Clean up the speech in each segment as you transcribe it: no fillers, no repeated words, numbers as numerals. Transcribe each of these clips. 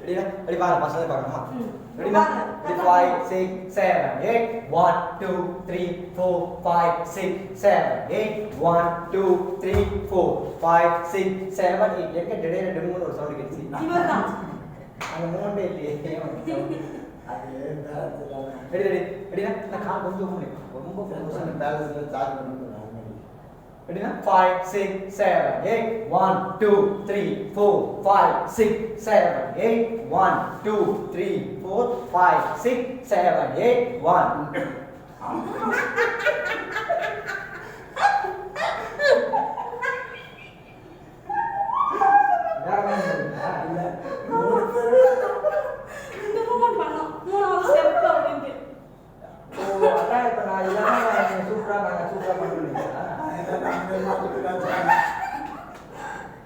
Ready na? Ready ba? Pasal na ba? Ready na? Ready 5, 6, 7, 8. 1, 2, 3, 4, 5, 6, 7, 8. 1, 2, 3, 4, 5, 6, 7, 8. எங்க டெடேல டெமோன்னு ஒரு sound கேட்டுச்சு. இவர்தான். அந்த மூமெண்டே இல்லையே. அது பேலன்ஸ் ரெடி ரெடி ரெடினா நான் கால் கொஞ்சம் ஓபன் ரொம்ப ஃபோக்கஸ் பேலன்ஸ்ல சார்ஜ் பண்ணிட்டு ரெடினா 5 6 7 8 1 2 3 4 5 6 7 8 1 2 3 4 5 6 7 8 1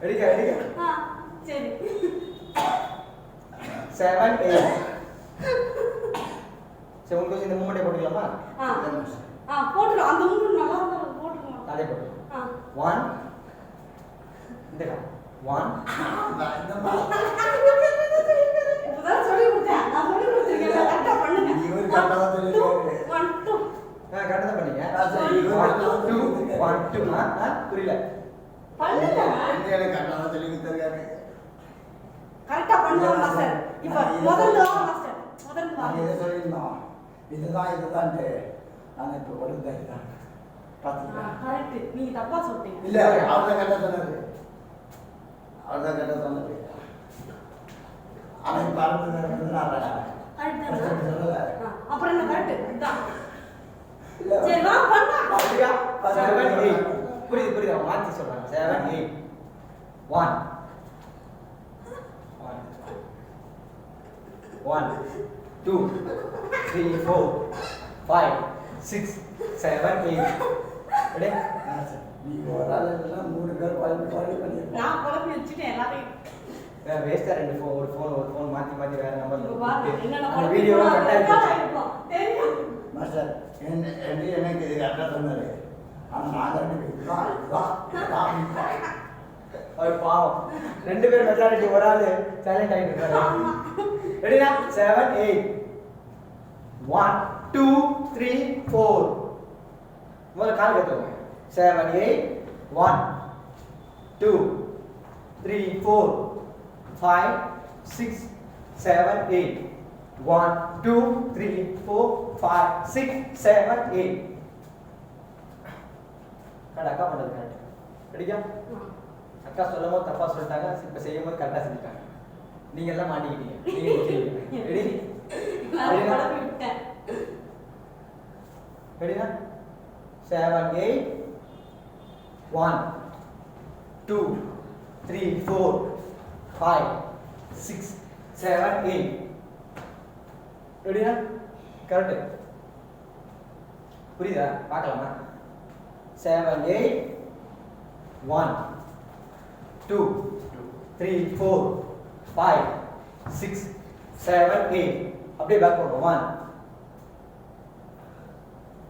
Ready? சரி 7 8 சரி உங்களுக்கு இந்த மூமெண்ட் போட்டுக்கலாமா போட்டுறோம் அந்த மூமெண்ட் நல்லா இருந்தா போட்டுறோம் அதே போட்டு 1 இந்த 1 இப்பதான் சொல்லி கொடுத்தேன் நான் சொல்லி கொடுத்திருக்கேன் கரெக்ட்டா பண்ணுங்க இவர் கரெக்ட்டா சொல்லிருக்காரு 1 2 கரெக்ட்டா தான் பண்ணீங்க சரி 1 2 புரியல பண்ணுங்க எனக்கு கரெக்ட்டா சொல்லி கொடுத்திருக்காரு கரெக்ட்டா பண்ணுங்க மாஸ்டர் இப்போ முதல்ல வா மாஸ்டர் முதல்ல வா நான் இதை சொல்லிருந்தோம் இதுதான்ட்டு நான் இப்போ ஒழுங்காக பார்த்துக்கிறேன் கரெக்ட் நீங்க தப்பா சொல்றீங்க இல்ல அவர்தான் கரெக்டா சொன்னாரு அவர்தான் கரெக்டா சொன்னாரு அவன் பார்த்து நான் கரெக்ட் சொல்லல அப்புறம் என்ன கரெக்ட் இதான் இல்ல சரி வா பண்ணலாம் அப்படியா 7 8 புரியுது மாத்தி சொல்றேன் 7 8 1 1 2 3 4 5 6 7 8 ரெடி நீ ஒரு ஆள் எல்லாம் 3 பேர் குவாலிஃபை பண்ணிருக்கோம் நான் குழப்பி வச்சுட்டேன் எல்லாரையும் வேஸ்டா ஒரு ஃபோன் மாத்தி வேற நம்பர்ல என்னென்ன அந்த வீடியோ கரெக்ட்டா இருக்கு தெரியும் மாஸ்டர் எனக்கு இது கரெக்டா சொன்னாரு ஆனா நான் இதுதான் அவர் பாவம் ரெண்டு பேர் மெஜாரிட்டி ஒரு ஆளு சைலண்ட் ஆயிட்டு இருக்காரு ரெடினா 7 8 1 2 3 4 முதல்ல கால் கட்டுவோம் 7 8 1 2 3 4 5 6 7 8 1 2 3 4 5 6 7 8 அக்கா பண்ணது கரெக்ட் ரெடியா அக்கா சொல்லும்போது தப்பா சொல்லிட்டாங்க இப்ப செய்யும்போது கரெக்டா செஞ்சுட்டாங்க நீங்க எல்லாம் மாட்டிக்கிட்டீங்க நீங்க ரெடி நான் குழப்பி விட்டேன் ரெடினா 7 8 1 2 3 4 5 6 7 8 ரெடினா கரெக்ட் புரியுதா பார்க்கலாமா 7 8 1 2 3 4 5 6 7 8 அப்படியே பேக் பண்ணுவோம் 1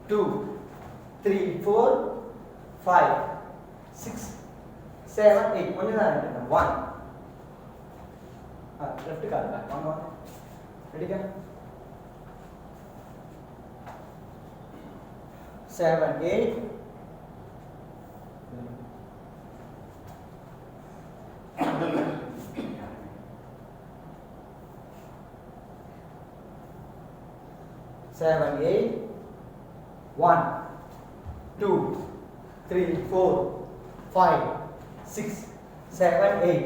2 3 4 5 6 7 8 கொஞ்சம் தான் இருக்கு 1 லெஃப்ட் கால் பேக் வாங்க ரெடியா 7 8 7 8 1 2 3 4 5 6 7 8